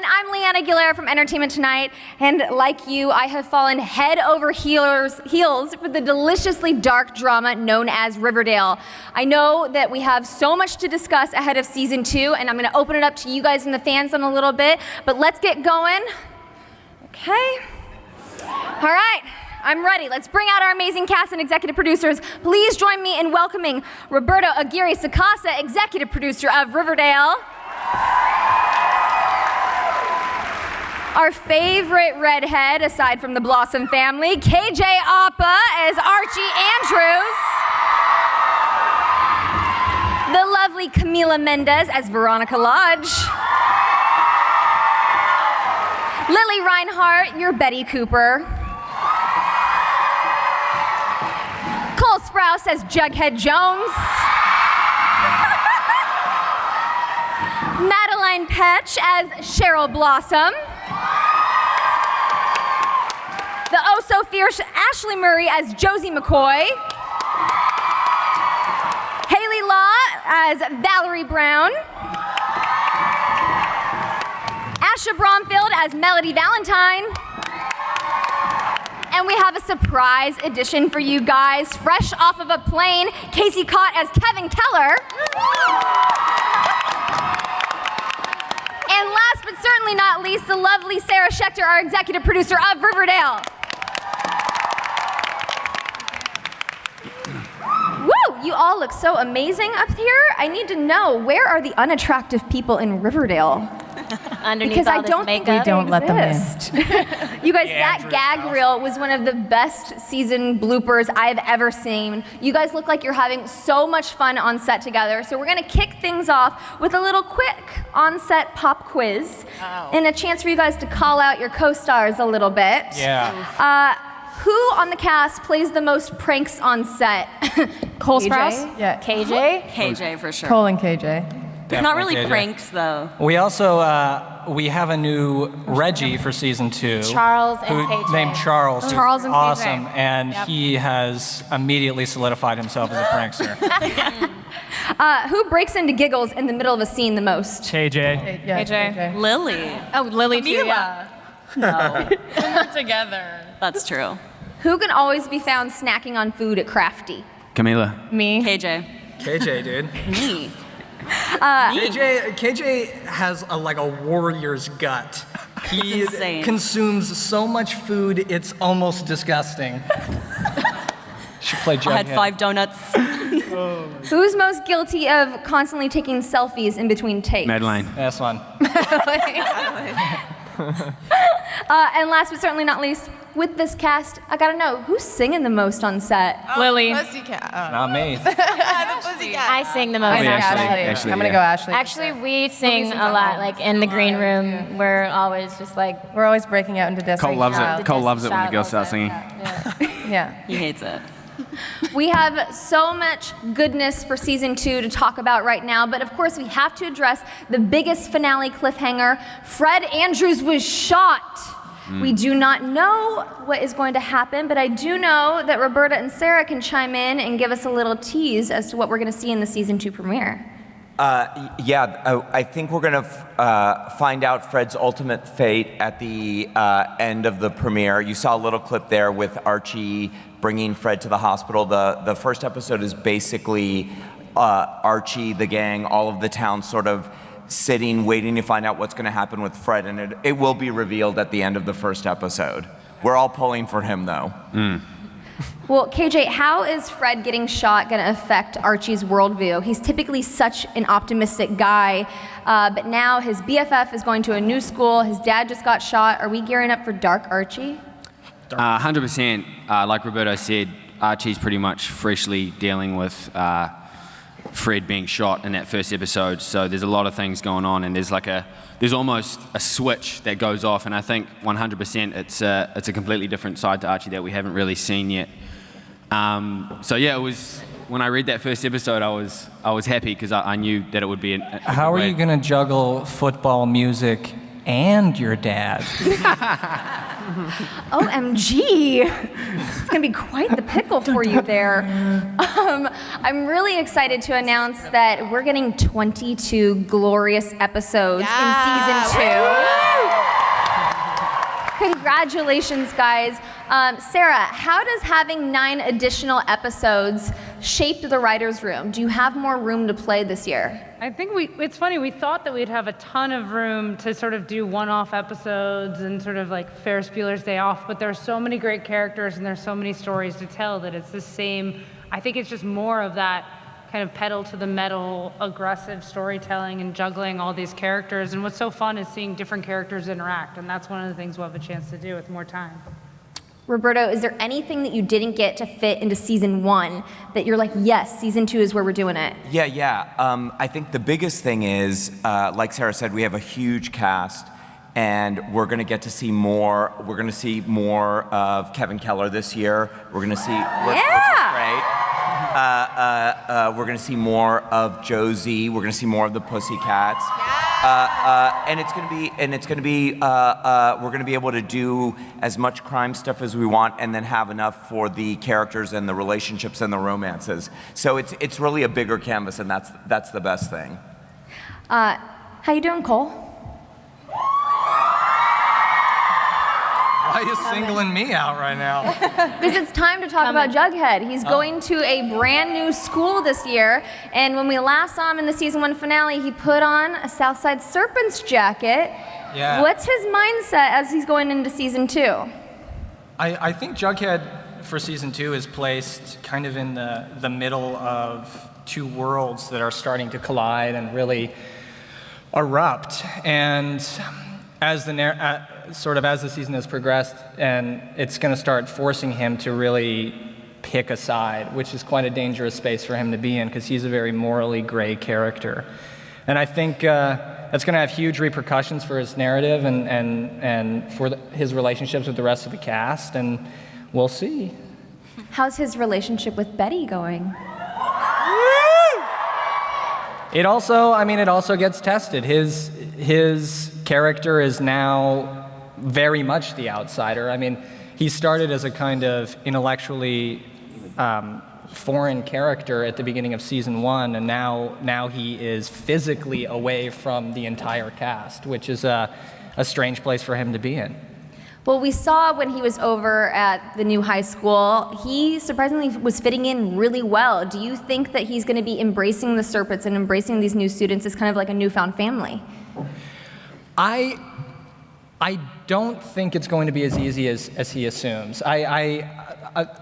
everyone. I'm Leanna Aguilera from Entertainment Tonight, and like you, I have fallen head over heels for the deliciously dark drama known as Riverdale. I know that we have so much to discuss ahead of season 2, and I'm going to open it up to you guys and the fans in a little bit, but let's get going. Okay. All right. I'm ready. Let's bring out our amazing cast and executive producers. Please join me in welcoming Roberto Aguirre-Sacasa, executive producer of Riverdale. Our favorite redhead, aside from the Blossom family, KJ Apa as Archie Andrews. The lovely Camila Mendez as Veronica Lodge. Lily Reinhart, your Betty Cooper. Cole Sprouse as Jughead Jones. Madeline Petch as Cheryl Blossom. The oh-so-fierce Ashley Murray as Josie McCoy. Haley Law as Valerie Brown. Asha Bromfield as Melody Valentine. And we have a surprise addition for you guys. Fresh off of a plane, Casey Cott as Kevin Keller. And last but certainly not least, the lovely Sarah Schechter, our executive producer of Riverdale. Woo! You all look so amazing up here. I need to know, where are the unattractive people in Riverdale? Underneath because all I this don't makeup. think we don't let them in. You guys, Yeah, that gag reel was one of the best season bloopers I've ever seen. You guys look like you're having so much fun on set together. So we're gonna kick things off with a little quick on-set pop quiz and a chance for you guys to call out your co-stars a little bit. Yeah. Who on the cast plays the most pranks on set? Cole KJ? Sprouse? Yeah. KJ? KJ for sure. Cole and KJ. Not really KJ. pranks though. We also we have a new Reggie for season 2. Charles and who, KJ. named Charles. who's Charles and KJ. awesome, and Yep. he has immediately solidified himself as a prankster. Who breaks into giggles in the middle of a scene the most? KJ. Yeah, KJ. Lily. Oh, Lily too, yeah. No, Together. that's true. Who can always be found snacking on food at Crafty? Camila. Me. KJ. KJ, dude. Me. KJ has like a warrior's gut. He insane. consumes so much food, it's almost disgusting. Should play I had Jughead. 5 donuts. Who's most guilty of constantly taking selfies in between takes? Madeline. That's one. And last but certainly not least, with this cast, I gotta know, who's singing the most on set? Lily. Pussycat. Not me. I sing the most. Oh, yeah, Ashley. Ashley, I'm gonna yeah. go Ashley. Actually, we sing a lot, like in the green room. We're always just like, We're always breaking out into Destiny Cole loves Child. it. Cole loves it when the Child girls all start the singing. time. Yeah. He hates it. We have so much goodness for season 2 to talk about right now, but of course we have to address the biggest finale cliffhanger. Fred Andrews was shot. We do not know what is going to happen, but I do know that Roberta and Sarah can chime in and give us a little tease as to what we're going to see in the season 2 premiere. I think we're going to find out Fred's ultimate fate at the end of the premiere. You saw a little clip there with Archie bringing Fred to the hospital. The first episode is basically Archie, the gang, all of the town sort of sitting, waiting to find out what's going to happen with Fred, and it will be revealed at the end of the first episode. We're all pulling for him, though. Well, KJ, how is Fred getting shot going to affect Archie's worldview? He's typically such an optimistic guy, but now his BFF is going to a new school. His dad just got shot. Are we gearing up for Dark Archie? 100%. Like Roberto said, Archie's pretty much freshly dealing with Fred being shot in that first episode. So there's a lot of things going on, and there's almost a switch that goes off. And I think 100% it's a completely different side to Archie that we haven't really seen yet. So yeah, it was when I read that first episode, I was happy because I knew that it would be. How are you going to juggle football, music, and your dad? OMG, it's going to be quite the pickle for you there. I'm really excited to announce that we're getting 22 glorious episodes in season 2. Congratulations, guys. Sarah, how does having 9 additional episodes shape the writer's room? Do you have more room to play this year? I think it's funny, we thought that we'd have a ton of room to sort of do one-off episodes and sort of like Ferris Bueller's Day Off, but there are so many great characters and there's so many stories to tell that it's the same. I think it's just more of that kind of pedal to the metal, aggressive storytelling and juggling all these characters. And what's so fun is seeing different characters interact, and that's one of the things we'll have a chance to do with more time. Roberto, is there anything that you didn't get to fit into season 1 that you're like, yes, season 2 is where we're doing it? Yeah. I think the biggest thing is, like Sarah said, we have a huge cast, and we're going to get to see more. We're going to see more of Kevin Keller this year. We're going to see, which is great. We're going to see more of Josie. We're going to see more of the Pussycats. And we're going to be able to do as much crime stuff as we want, and then have enough for the characters and the relationships and the romances. So it's really a bigger canvas, and that's the best thing. How you doing, Cole? Why are you singling me out right now? Because it's time to talk about Jughead. He's going to a brand new school this year, and when we last saw him in the season 1 finale, he put on a Southside Serpents jacket. Yeah. What's his mindset as he's going into season 2? I think Jughead for season 2 is placed kind of in the middle of 2 worlds that are starting to collide and really erupt. And as the season has progressed, and it's going to start forcing him to really pick a side, which is quite a dangerous space for him to be in, because he's a very morally gray character. And I think that's going to have huge repercussions for his narrative and for his relationships with the rest of the cast, and we'll see. How's his relationship with Betty going? It also gets tested. His character is now very much the outsider. I mean, he started as a kind of intellectually foreign character at the beginning of season 1, and now he is physically away from the entire cast, which is a strange place for him to be in. Well, we saw when he was over at the new high school, he surprisingly was fitting in really well. Do you think that he's going to be embracing the Serpents and embracing these new students as kind of like a newfound family? I don't think it's going to be as easy as he assumes. I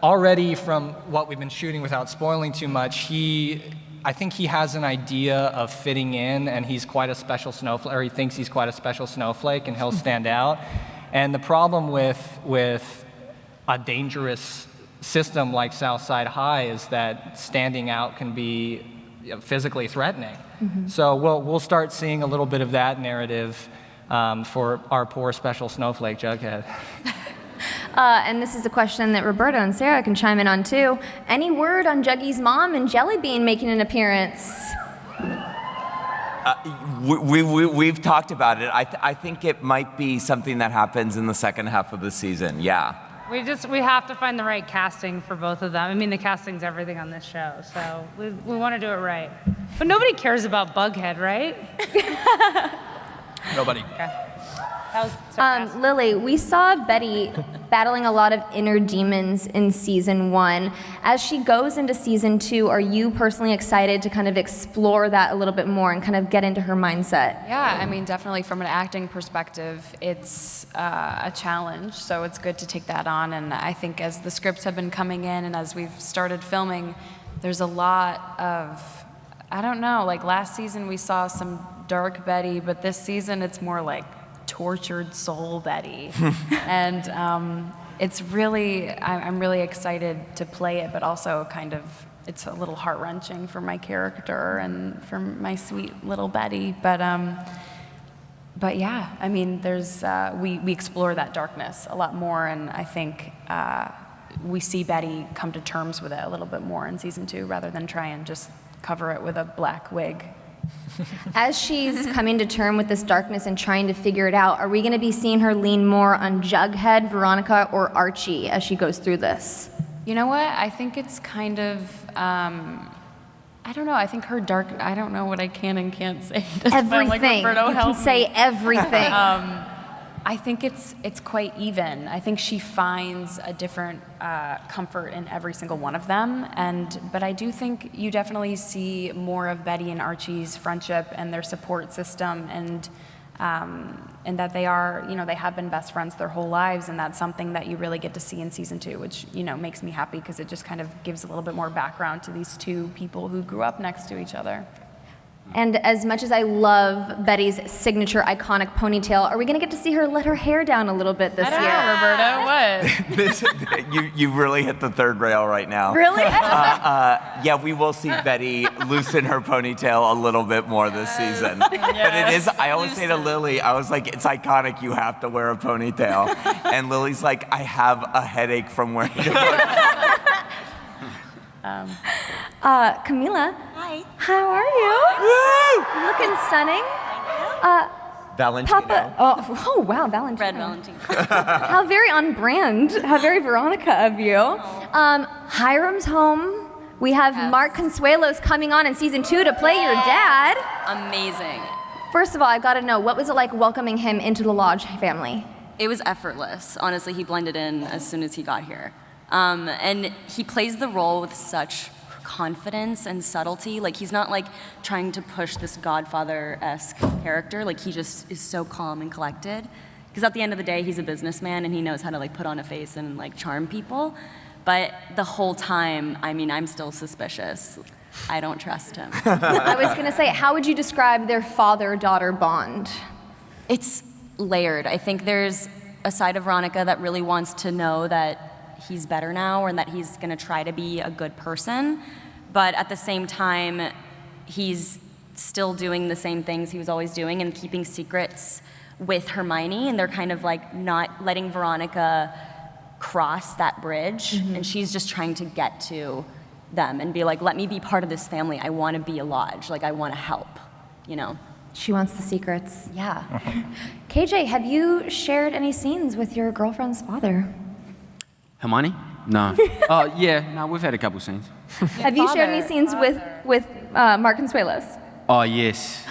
already, from what we've been shooting without spoiling too much, I think he has an idea of fitting in, and he's quite a special snowflake, or he thinks he's quite a special snowflake, and he'll stand out. And the problem with a dangerous system like Southside High is that standing out can be physically threatening. Mm-hmm. So we'll start seeing a little bit of that narrative for our poor special snowflake Jughead. And this is a question that Roberto and Sarah can chime in on too. Any word on Juggy's mom and Jellybean making an appearance? We've talked about it. I think it might be something that happens in the second half of the season. Yeah. We have to find the right casting for both of them. I mean, the casting's everything on this show, so we want to do it right. But nobody cares about Bughead, right? Nobody. Okay. That was sarcastic. Lily, we saw Betty battling a lot of inner demons in season 1. As she goes into season 2, are you personally excited to kind of explore that a little bit more and kind of get into her mindset? Yeah, I mean, definitely from an acting perspective, it's a challenge, so it's good to take that on. And I think as the scripts have been coming in and as we've started filming, there's a lot of, I don't know, like last season we saw some dark Betty, but this season it's more like tortured soul Betty. And it's really, I'm really excited to play it, but also kind of, it's a little heart-wrenching for my character and for my sweet little Betty. But yeah, I mean, there's, we explore that darkness a lot more, and I think we see Betty come to terms with it a little bit more in season 2 rather than try and just cover it with a black wig. As she's coming to term with this darkness and trying to figure it out, are we going to be seeing her lean more on Jughead, Veronica, or Archie as she goes through this? You know what? I think it's kind of, I don't know. I think her dark, I don't know what I can and can't say. Everything. Like Roberto, you help can say me. everything. I think it's quite even. I think she finds a different comfort in every single one of them, but I do think you definitely see more of Betty and Archie's friendship and their support system, and that they are, they have been best friends their whole lives, and that's something that you really get to see in season 2, which makes me happy because it just kind of gives a little bit more background to these two people who grew up next to each other. And as much as I love Betty's signature iconic ponytail, are we going to get to see her let her hair down a little bit this year? Roberta, what? You really hit the third rail right now. Really? Yeah, we will see Betty loosen her ponytail a little bit more this season. But it is, I always say to Lily, I was like, it's iconic, you have to wear a ponytail. And Lily's like, I have a headache from wearing a ponytail. Camila. Hi. How are you? Looking stunning. Valentino. Papa. Oh, wow, Valentino. Red Valentine. How very on brand. How very Veronica of you. Hiram's home. We have Mark Consuelos coming on in season 2 to play your dad. Amazing. First of all, I've got to know, what was it like welcoming him into the Lodge family? It was effortless. Honestly, he blended in as soon as he got here. And he plays the role with such confidence and subtlety. Like, he's not like trying to push this Godfather-esque character. Like, he just is so calm and collected. Because at the end of the day, he's a businessman and he knows how to like put on a face and like charm people. But the whole time, I mean, I'm still suspicious. I don't trust him. I was going to say, how would you describe their father-daughter bond? It's layered. I think there's a side of Veronica that really wants to know that he's better now and that he's going to try to be a good person. But at the same time, he's still doing the same things he was always doing and keeping secrets with Hermione. And they're kind of like not letting Veronica cross that bridge. And she's just trying to get to them and be like, let me be part of this family. I want to be a Lodge. Like, I want to help, She wants the secrets. Yeah. KJ, have you shared any scenes with your girlfriend's father? Hermione? No. Oh, yeah. No, we've had a couple scenes. Have you shared any scenes with Mark Consuelos? Oh, yes.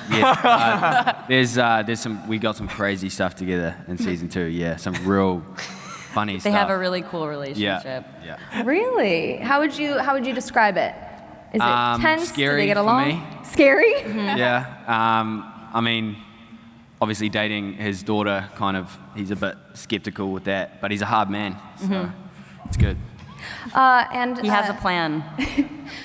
There's some, we got some crazy stuff together in season 2. Yeah, some real funny stuff. They have a really cool relationship. Yeah. Really? How would you describe it? Is it tense? Scary Do they get for along? me. Scary? Yeah. I mean, obviously dating his daughter, he's a bit skeptical with that, but he's a hard man, so it's good. And He has a plan.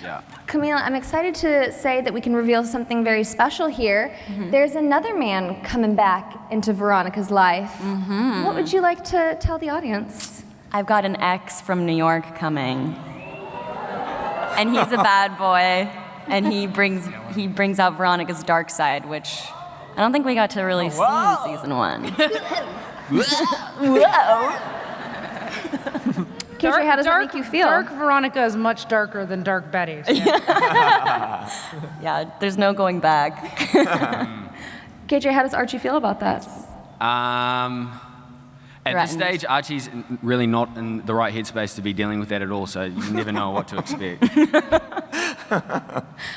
Yeah. Camila, I'm excited to say that we can reveal something very special here. There's another man coming back into Veronica's life. What would you like to tell the audience? I've got an ex from New York coming. And he's a bad boy. And he brings out Veronica's dark side, which I don't think we got to really see in season 1. KJ, how does that make you feel? Dark Veronica is much darker than Dark Betty. So. Yeah, there's no going back. KJ, how does Archie feel about that? At this stage, Archie's really not in the right headspace to be dealing with that at all, so you never know what to expect.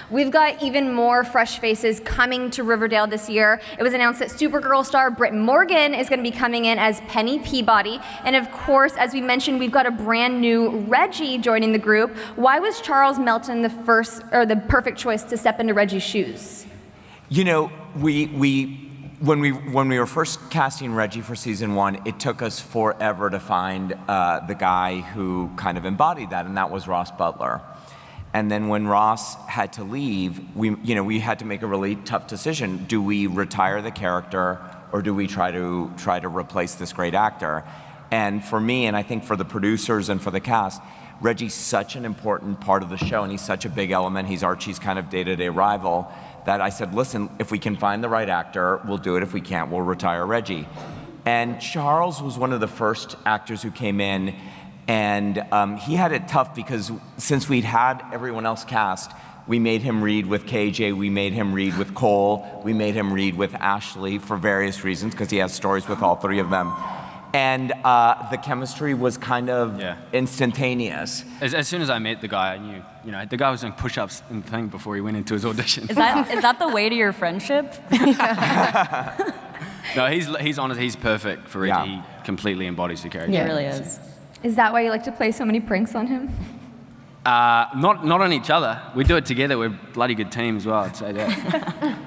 We've got even more fresh faces coming to Riverdale this year. It was announced that Supergirl star Britt Morgan is going to be coming in as Penny Peabody. And of course, as we mentioned, we've got a brand new Reggie joining the group. Why was Charles Melton the perfect choice to step into Reggie's shoes? When we were first casting Reggie for season 1, it took us forever to find the guy who kind of embodied that, and that was Ross Butler. And then when Ross had to leave, we had to make a really tough decision. Do we retire the character, or do we try to replace this great actor? And for me, and I think for the producers and for the cast, Reggie's such an important part of the show, and he's such a big element. He's Archie's kind of day-to-day rival, that I said, listen, if we can find the right actor, we'll do it. If we can't, we'll retire Reggie. And Charles was one of the first actors who came in, and he had it tough because since we'd had everyone else cast, we made him read with KJ, we made him read with Cole, we made him read with Ashley for various reasons, because he has stories with all 3 of them. And the chemistry was kind of instantaneous. As soon as I met the guy, I knew, the guy was doing push-ups and thing before he went into his audition. Is that the way to your friendship? No, he's honest. He's perfect for Reggie. Yeah. He completely embodies the character. He really is. Is that why you like to play so many pranks on him? Not on each other. We do it together. We're a bloody good team as well, I'd say that.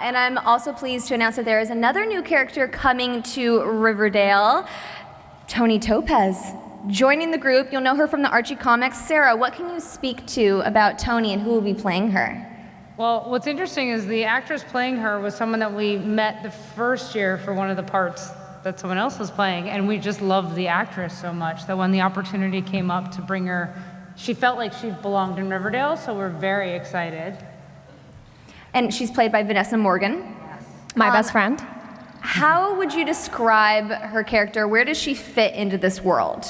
And I'm also pleased to announce that there is another new character coming to Riverdale, Tony Topaz. Joining the group, you'll know her from the Archie comics. Sarah, what can you speak to about Tony and who will be playing her? Well, what's interesting is the actress playing her was someone that we met the first year for one of the parts that someone else was playing, and we just loved the actress so much that when the opportunity came up to bring her, she felt like she belonged in Riverdale, so we're very excited. And she's played by Vanessa Morgan. My best friend. How would you describe her character? Where does she fit into this world?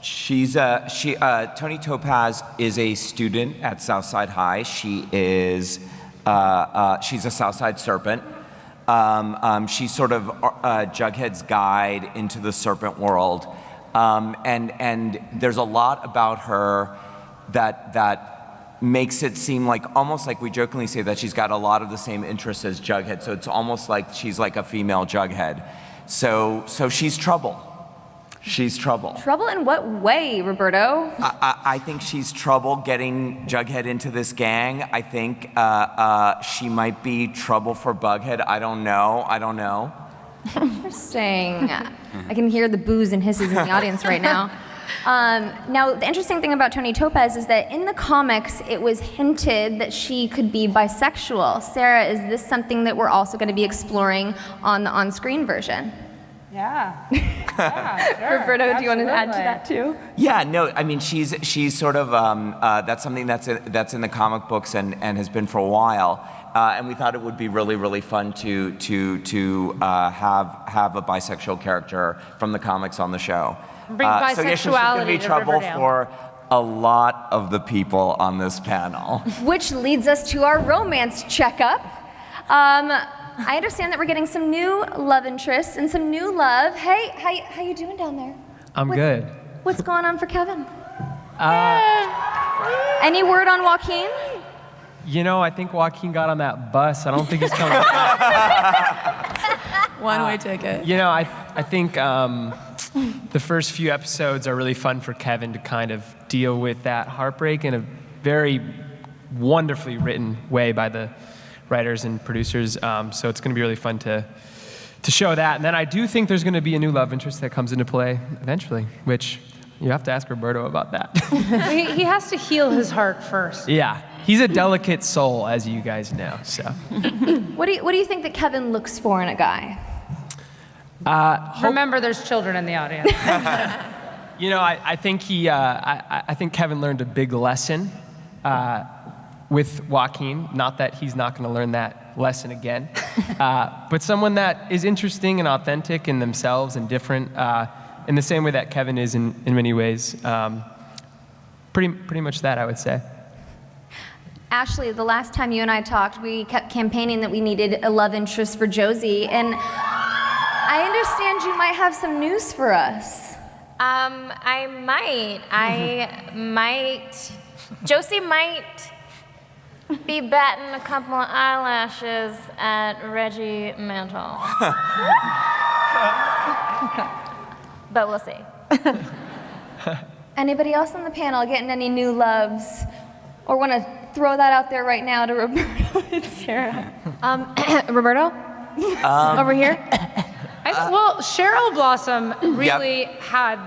Tony Topaz is a student at Southside High. She's a Southside Serpent. She's sort of Jughead's guide into the serpent world. And there's a lot about her that makes it seem like, almost like we jokingly say that she's got a lot of the same interests as Jughead. So it's almost like she's like a female Jughead. So she's trouble. She's trouble. Trouble in what way, Roberto? I think she's trouble getting Jughead into this gang. I think she might be trouble for Bughead. I don't know. Interesting. I can hear the boos and hisses in the audience right now. Now, the interesting thing about Tony Topaz is that in the comics, it was hinted that she could be bisexual. Sarah, is this something that we're also going to be exploring on the on-screen version? Yeah. Sure. Roberto, do you want to add to that too? Yeah, no, I mean, she's sort of, that's something that's in the comic books and has been for a while. And we thought it would be really, really fun to have a bisexual character from the comics on the show. Bring so yeah, she's going to be bisexuality to trouble Riverdale. for a lot of the people on this panel. Which leads us to our romance checkup. I understand that we're getting some new love interests and some new love. Hey, how you doing down there? I'm good. What's going on for Kevin? Any word on Joaquin? You know, I think Joaquin got on that bus. I don't think he's coming back. One-way ticket. You know, I think the first few episodes are really fun for Kevin to kind of deal with that heartbreak in a very wonderfully written way by the writers and producers. So it's going to be really fun to show that. And then I do think there's going to be a new love interest that comes into play eventually, which you have to ask Roberto about that. He has to heal his heart first. Yeah, he's a delicate soul, as you guys know. So. What do you think that Kevin looks for in a guy? Remember, there's children in the audience. You know, I think I think Kevin learned a big lesson with Joaquin. Not that he's not going to learn that lesson again, but someone that is interesting and authentic in themselves and different, in the same way that Kevin is in many ways. Pretty much that, I would say. Ashley, the last time you and I talked, we kept campaigning that we needed a love interest for Josie, and I understand you might have some news for us. I might. Josie might be batting a couple of eyelashes at Reggie Mantle. But we'll see. Anybody else on the panel getting any new loves? Or want to throw that out there right now to Roberto and Sarah? Roberto? Over here? Well, Cheryl Blossom really had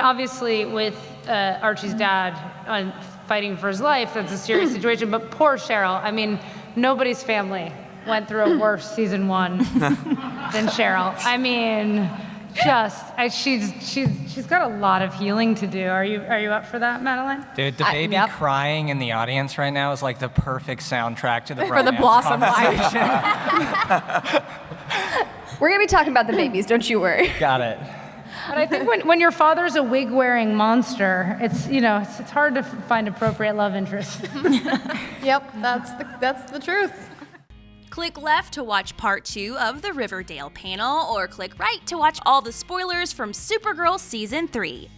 obviously with Archie's dad fighting for his life, that's a serious situation, but poor Cheryl. I mean, nobody's family went through a worse season 1 than Cheryl. I mean, she's got a lot of healing to do. Are you up for that, Madeline? Dude, the baby crying in the audience right now is like the perfect soundtrack to the For the Blossom conversation. We're going to be talking about the babies, don't you worry. Got it. But I think when your father's a wig-wearing monster, it's hard to find appropriate love interest. Yep, that's the truth. Click left to watch part 2 of the Riverdale panel, or click right to watch all the spoilers from Supergirl Season 3.